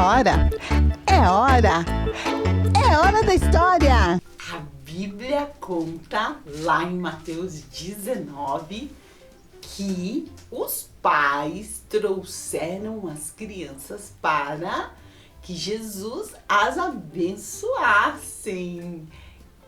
hora! É hora! É hora da história! A Bíblia conta lá em Mateus 19 que os pais trouxeram as crianças para que Jesus as abençoassem.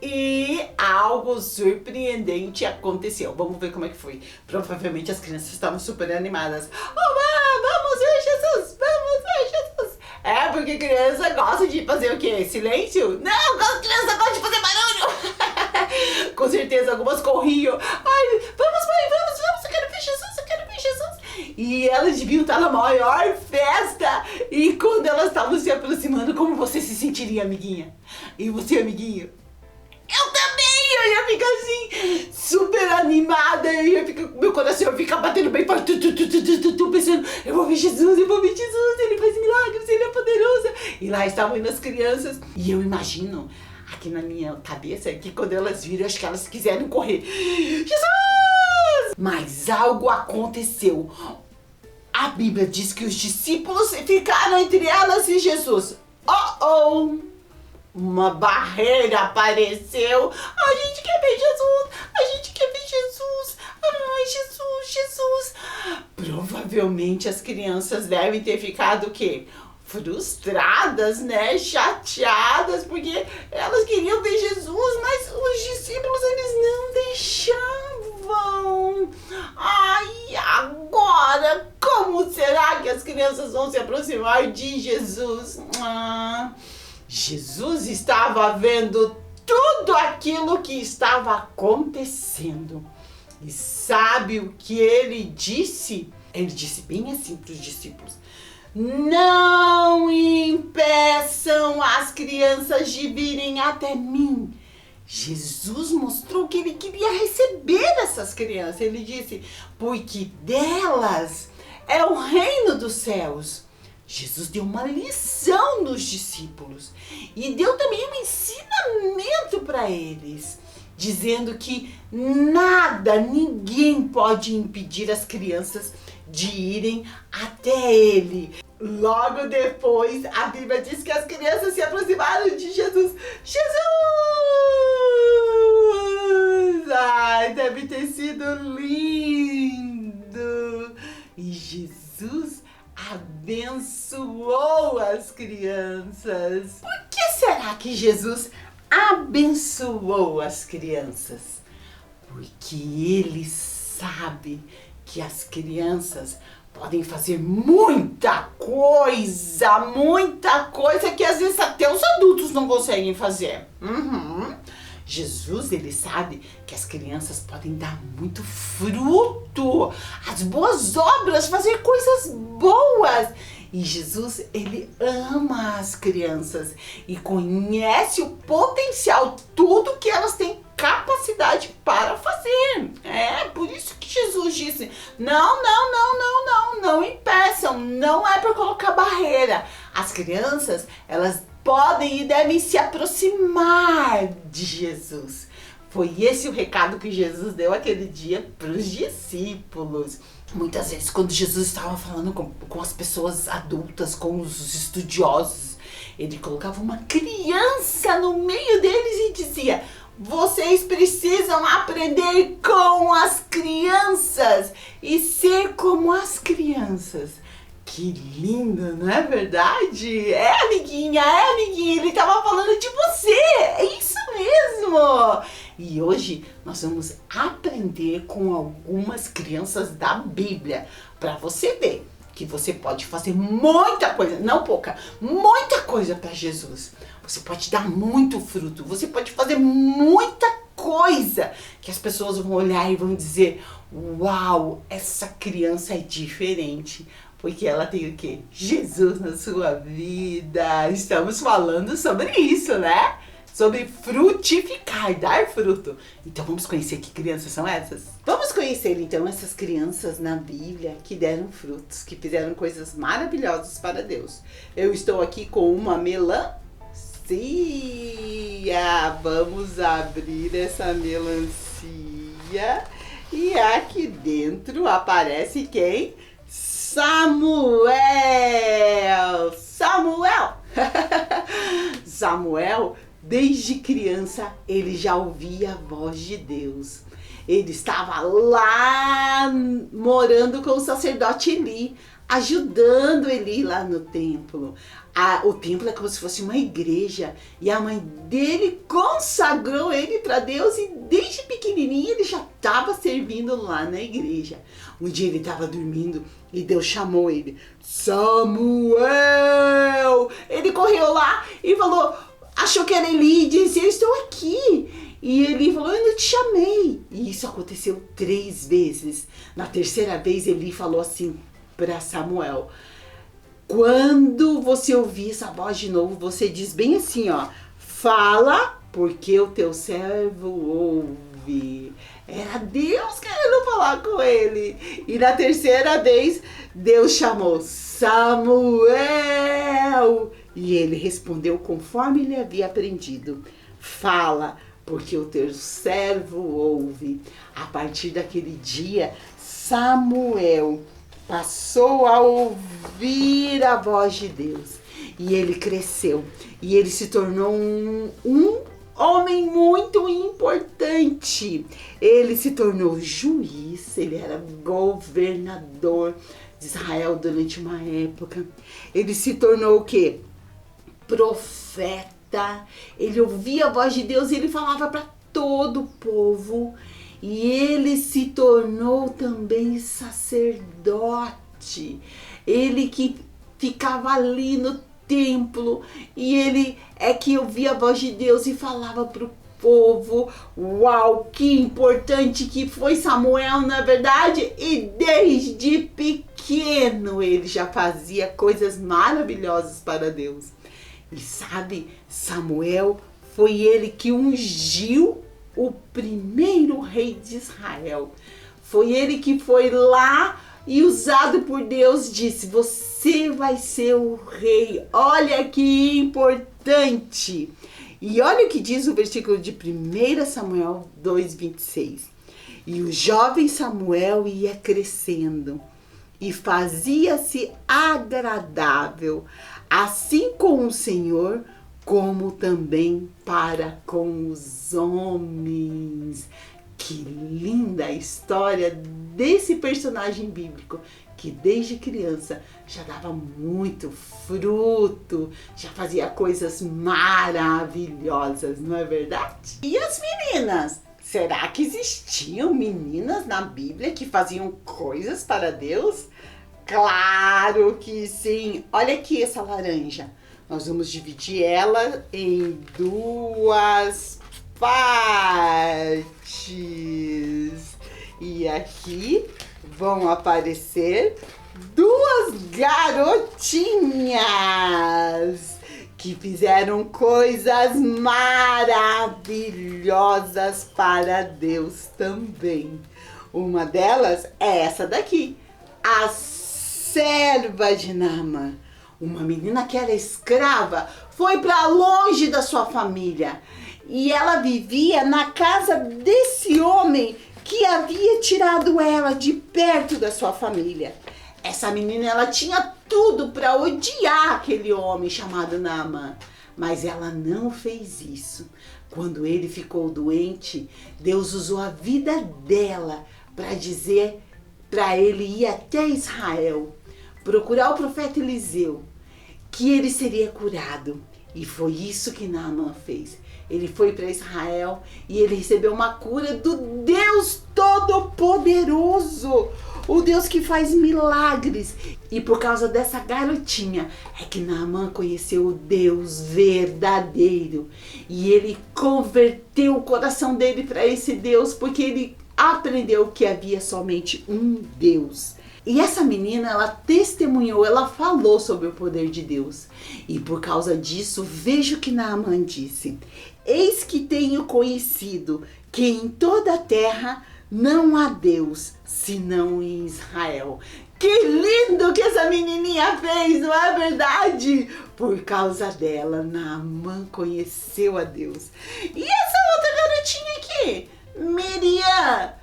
E algo surpreendente aconteceu. Vamos ver como é que foi. Provavelmente as crianças estavam super animadas. Vamos ver Jesus! Vamos ver Jesus! É, porque criança gosta de fazer o quê? Silêncio? Não, criança gosta de fazer barulho! Com certeza algumas corriam. Ai, vamos, mãe, vamos, eu quero ver Jesus, eu quero ver Jesus! E elas deviam estar na maior festa. E quando elas estavam se aproximando, como você se sentiria, amiguinha? E você, amiguinho? Eu também! Eu ia ficar assim, super animada, meu coração ia ficar batendo bem forte, pensando, eu vou ver Jesus, ele faz milagres, ele é poderoso. E lá estavam indo as crianças, e eu imagino, aqui na minha cabeça, que quando elas viram, acho que elas quiseram correr. Jesus! Mas algo aconteceu. A Bíblia diz que os discípulos ficaram entre elas e Jesus. Uma barreira apareceu. A gente quer ver Jesus. A gente quer ver Jesus. Ai, Jesus. Provavelmente as crianças devem ter ficado o quê? Frustradas, né? Chateadas, porque elas queriam ver Jesus, mas os discípulos, eles não deixavam. Ai, agora, como será que as crianças vão se aproximar de Jesus? Jesus estava vendo tudo aquilo que estava acontecendo. E sabe o que ele disse? Ele disse bem assim para os discípulos: não impeçam as crianças de virem até mim. Jesus mostrou que ele queria receber essas crianças. Ele disse, porque delas é o reino dos céus. Jesus deu uma lição nos discípulos e deu também um ensinamento para eles, dizendo que ninguém pode impedir as crianças de irem até ele. Logo depois, a Bíblia diz que as crianças se aproximaram de Jesus. Jesus! Ai, deve ter sido lindo! E Jesus abençoou as crianças. Por que será que Jesus abençoou as crianças? Porque ele sabe que as crianças podem fazer muita coisa que às vezes até os adultos não conseguem fazer. Jesus, ele sabe que as crianças podem dar muito fruto, as boas obras, fazer coisas boas. E Jesus, ele ama as crianças e conhece o potencial, tudo que elas têm capacidade para fazer. É por isso que Jesus disse, não impeçam, não é para colocar barreira. As crianças, elas podem e devem se aproximar de Jesus. Foi esse o recado que Jesus deu aquele dia para os discípulos. Muitas vezes, quando Jesus estava falando com as pessoas adultas, com os estudiosos, ele colocava uma criança no meio deles e dizia: vocês precisam aprender com as crianças e ser como as crianças. Que lindo, não é verdade? Amiguinha, ele estava falando de você, é isso mesmo! E hoje nós vamos aprender com algumas crianças da Bíblia, para você ver que você pode fazer muita coisa, não pouca, muita coisa para Jesus. Você pode dar muito fruto, você pode fazer muita coisa que as pessoas vão olhar e vão dizer: uau, essa criança é diferente. Porque ela tem o quê? Jesus na sua vida. Estamos falando sobre isso, né? Sobre frutificar, dar fruto. Então vamos conhecer que crianças são essas? Vamos conhecer então essas crianças na Bíblia que deram frutos, que fizeram coisas maravilhosas para Deus. Eu estou aqui com uma melancia. Vamos abrir essa melancia. E aqui dentro aparece quem? Samuel! Samuel, desde criança, ele já ouvia a voz de Deus. Ele estava lá morando com o sacerdote Eli, ajudando Eli lá no templo. O templo é como se fosse uma igreja e a mãe dele consagrou ele para Deus e desde pequenininho ele já estava servindo lá na igreja. Um dia ele estava dormindo e Deus chamou ele. Samuel! Ele correu lá e falou, achou que era Eli e disse, eu estou aqui. E Eli falou, eu não te chamei. E isso aconteceu 3 vezes. Na terceira vez Eli falou assim para Samuel, quando você ouvir essa voz de novo, você diz bem assim, ó, fala porque o teu servo ouve. Era Deus querendo falar com ele. E na terceira vez, Deus chamou Samuel. E ele respondeu conforme ele havia aprendido. Fala, porque o teu servo ouve. A partir daquele dia, Samuel passou a ouvir a voz de Deus. E ele cresceu. E ele se tornou um homem muito importante. Ele se tornou juiz, ele era governador de Israel durante uma época. Ele se tornou o quê? Profeta. Ele ouvia a voz de Deus e ele falava para todo o povo. E ele se tornou também sacerdote. Ele que ficava ali no templo e ele é que ouvia a voz de Deus e falava para o povo. Uau, que importante que foi Samuel, na verdade. E desde pequeno ele já fazia coisas maravilhosas para Deus. E sabe, Samuel foi ele que ungiu o primeiro rei de Israel. Foi ele que foi lá e usado por Deus disse, você vai ser o rei. Olha que importante. E olha o que diz o versículo de 1 Samuel 2:26. E o jovem Samuel ia crescendo e fazia-se agradável, assim com o Senhor, como também para com os homens. Que linda a história desse personagem bíblico que desde criança já dava muito fruto, já fazia coisas maravilhosas, não é verdade? E as meninas? Será que existiam meninas na Bíblia que faziam coisas para Deus? Claro que sim! Olha aqui essa laranja. Nós vamos dividir ela em 2 partes. E aqui vão aparecer 2 garotinhas que fizeram coisas maravilhosas para Deus também. Uma delas é essa daqui, a serva de Naamã. Uma menina que era escrava, foi para longe da sua família e ela vivia na casa desse homem que havia tirado ela de perto da sua família. Essa menina, ela tinha tudo para odiar aquele homem chamado Naamã, mas ela não fez isso. Quando ele ficou doente, Deus usou a vida dela para dizer para ele ir até Israel, procurar o profeta Eliseu, que ele seria curado. E foi isso que Naamã fez. Ele foi para Israel e ele recebeu uma cura do Deus Todo-Poderoso, o Deus que faz milagres. E por causa dessa garotinha é que Naamã conheceu o Deus verdadeiro. E ele converteu o coração dele para esse Deus, porque ele aprendeu que havia somente um Deus. E essa menina, ela testemunhou, ela falou sobre o poder de Deus. E por causa disso, veja o que Naamã disse. Eis que tenho conhecido que em toda a terra não há Deus, senão em Israel. Que lindo que essa menininha fez, não é verdade? Por causa dela, Naamã conheceu a Deus. E essa outra garotinha aqui, Miriam,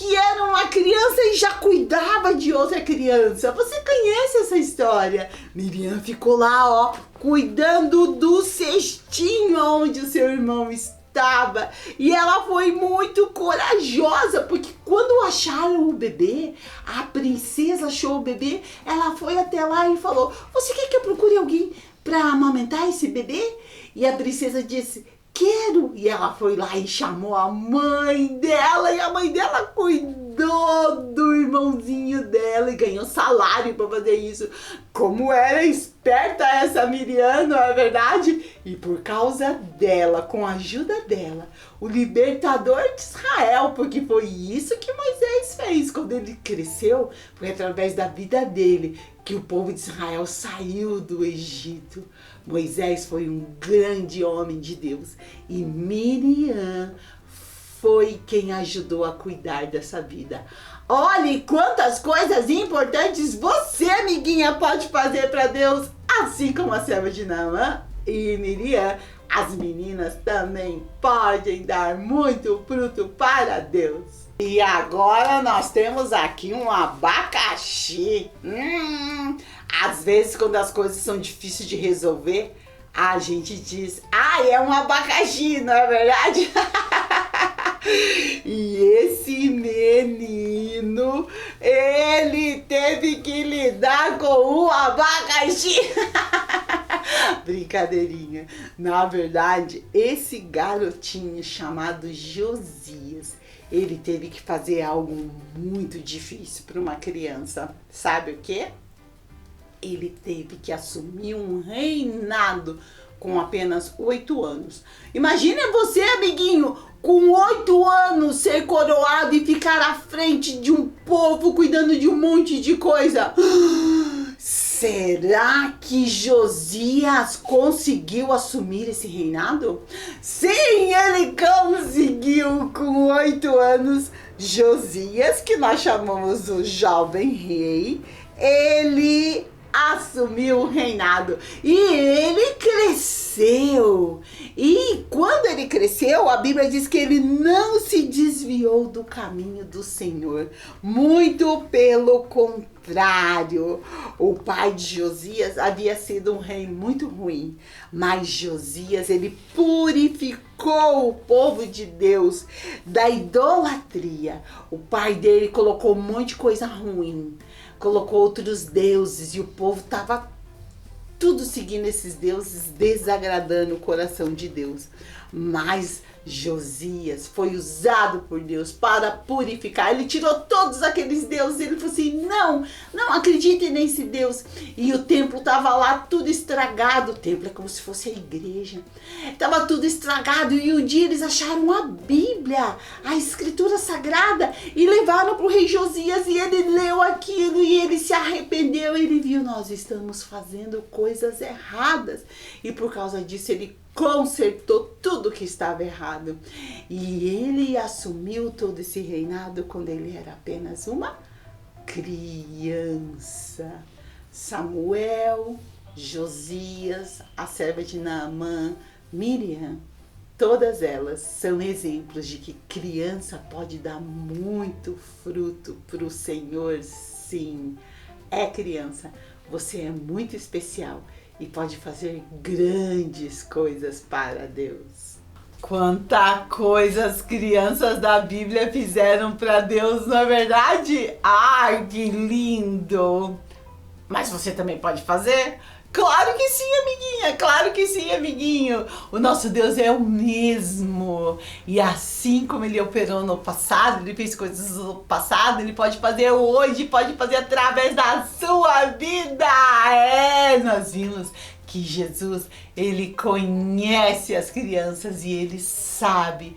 que era uma criança e já cuidava de outra criança. Você conhece essa história? Miriam ficou lá, ó, cuidando do cestinho onde o seu irmão estava. E ela foi muito corajosa, porque quando acharam o bebê, a princesa achou o bebê, ela foi até lá e falou: você quer que eu procure alguém para amamentar esse bebê? E a princesa disse: quero! E ela foi lá e chamou a mãe dela, e a mãe dela cuidou do irmãozinho dela e ganhou salário para fazer isso. Como era esperta essa Miriam, não é verdade? E por causa dela, com a ajuda dela, o libertador de Israel, porque foi isso que Moisés fez quando ele cresceu, foi através da vida dele que o povo de Israel saiu do Egito. Moisés foi um grande homem de Deus e Miriam foi quem ajudou a cuidar dessa vida. Olhe quantas coisas importantes você, amiguinha, pode fazer para Deus, assim como a serva de Naamã e Miriam. As meninas também podem dar muito fruto para Deus. E agora nós temos aqui um abacaxi. Às vezes, quando as coisas são difíceis de resolver, a gente diz: é um abacaxi, não é verdade? E esse menino, ele teve que lidar com o abacaxi. Brincadeirinha. Na verdade, esse garotinho chamado Josias, ele teve que fazer algo muito difícil para uma criança. Sabe o quê? Ele teve que assumir um reinado com apenas 8 anos. Imagina você, amiguinho, com 8 anos ser coroado e ficar à frente de um povo cuidando de um monte de coisa. Será que Josias conseguiu assumir esse reinado? Sim, ele conseguiu com 8 anos. Josias, que nós chamamos o jovem rei, ele assumiu o reinado e ele cresceu. E quando ele cresceu, a Bíblia diz que ele não se desviou do caminho do Senhor. Muito pelo contrário. O pai de Josias havia sido um rei muito ruim, mas Josias, ele purificou o povo de Deus da idolatria. O pai dele colocou um monte de coisa ruim, colocou outros deuses, e o povo estava tudo seguindo esses deuses, desagradando o coração de Deus. Mas Josias foi usado por Deus para purificar. Ele tirou todos aqueles deuses. Ele falou assim: não acreditem nesse Deus. E o templo estava lá tudo estragado. O templo é como se fosse a igreja. Estava tudo estragado. E um dia eles acharam a Bíblia, a escritura sagrada, e levaram para o rei Josias. E ele leu aquilo e ele se arrependeu. Ele viu: nós estamos fazendo coisas erradas. E por causa disso ele consertou tudo que estava errado. E ele assumiu todo esse reinado quando ele era apenas uma criança. Samuel, Josias, a serva de Naamã, Miriam, todas elas são exemplos de que criança pode dar muito fruto para o Senhor. Sim, é criança. Você é muito especial e pode fazer grandes coisas para Deus. Quanta coisa as crianças da Bíblia fizeram para Deus, não é verdade? Ai, que lindo! Mas você também pode fazer? Claro que sim, amiguinha, claro que sim, amiguinho. O nosso Deus é o mesmo. E assim como ele operou no passado, ele fez coisas no passado, ele pode fazer hoje, pode fazer através da sua vida. Nós vimos que Jesus, ele conhece as crianças e ele sabe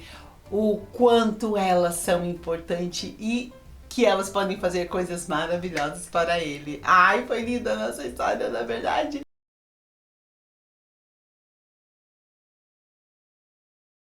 o quanto elas são importantes e que elas podem fazer coisas maravilhosas para ele. Ai, foi linda a nossa história, na verdade.